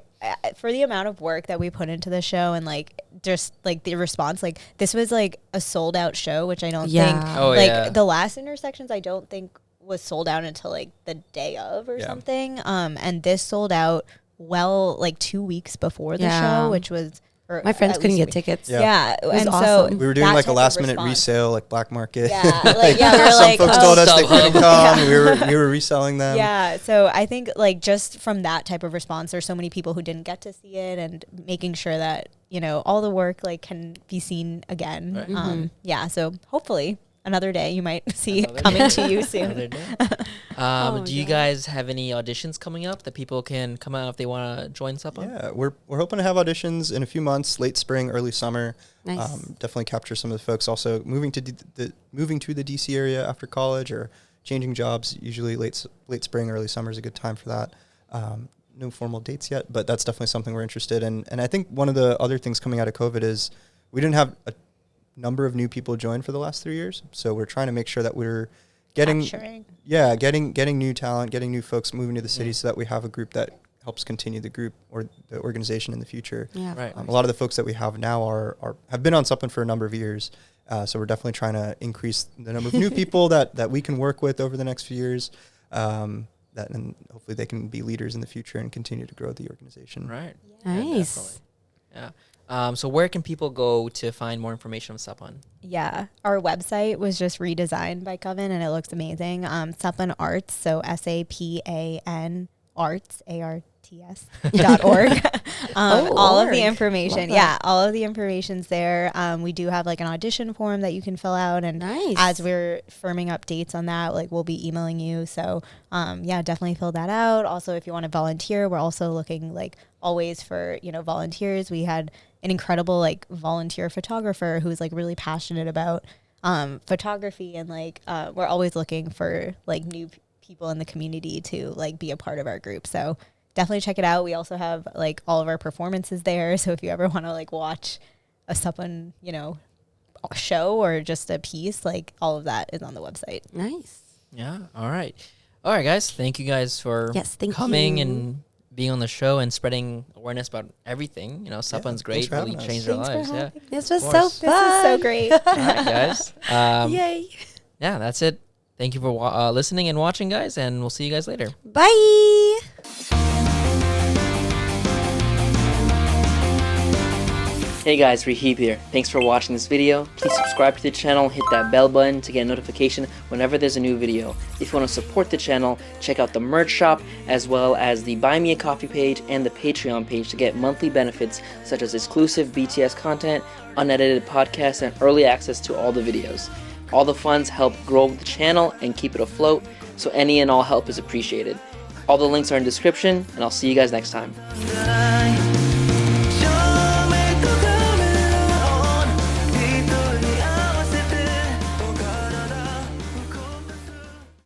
for the amount of work that we put into the show and like just like the response, like this was like a sold out show, which I don't think Yeah. Oh, like yeah. the last Intersections I don't think was sold out until like the day of or Yeah. something. And this sold out like 2 weeks before the Yeah. show, which was My friends at couldn't least get tickets. Yeah. Yeah, was and awesome. so We were doing that like a type of last minute response. resale, like black market. Yeah, like, yeah, we were Some like, folks oh, told us they StubHub. couldn't come. We were reselling them. Yeah, so I think like just from that type of response, there's so many people who didn't get to see it, and making sure that all the work like can be seen again. Right. Yeah, so hopefully another day you might see Another coming day. to you Another soon. day. Do you God. guys have any auditions coming up that people can come out if they want to join SAPAN? Yeah, we're hoping to have auditions in a few months, late spring, early summer. Nice. Definitely capture some of the folks. Also moving to the DC area after college or changing jobs. Usually late spring, early summer is a good time for that. No formal dates yet, but that's definitely something we're interested in. And I think one of the other things coming out of COVID is we didn't have a number of new people join for the last 3 years, so we're trying to make sure that we're getting new talent, getting new folks moving to the city, so that we have a group that helps continue the group or the organization in the future. Yeah. Right. A lot of the folks that we have now have been on SAPAN for a number of years, so we're definitely trying to increase the number of new people that we can work with over the next few years, and hopefully they can be leaders in the future and continue to grow the organization. Right. Nice. definitely. Yeah. So where can people go to find more information on SAPAN? Yeah, our website was just redesigned by Kavin, and it looks amazing. SAPAN Arts, so SAPAN arts, ARTS.org. All of the information. Yeah, all of the information's there. We do have like an audition form that you can fill out. And as we're firming up dates on that, like we'll be emailing you. So yeah, definitely fill that out. Also, if you want to volunteer, we're also looking like always for, volunteers. We had an incredible like volunteer photographer who's like really passionate about photography, and like we're always looking for like new people in the community to like be a part of our group. So definitely check it out. We also have like all of our performances there. So if you ever want to like watch a SAPAN, show or just a piece, like all of that is on the website. Nice. Yeah. All right, guys. Thank you guys for thank coming you. and being on the show and spreading awareness about everything. SAPAN's great. Really changed our lives. Yeah. This was so course. fun. This was so great. All right, guys. Yay. Yeah, that's it. Thank you for listening and watching, guys, and we'll see you guys later. Bye. Hey guys, Rahib here. Thanks for watching this video. Please subscribe to the channel, hit that bell button to get a notification whenever there's a new video. If you want to support the channel, check out the merch shop, as well as the Buy Me a Coffee page and the Patreon page to get monthly benefits such as exclusive BTS content, unedited podcasts, and early access to all the videos. All the funds help grow the channel and keep it afloat, so any and all help is appreciated. All the links are in the description, and I'll see you guys next time.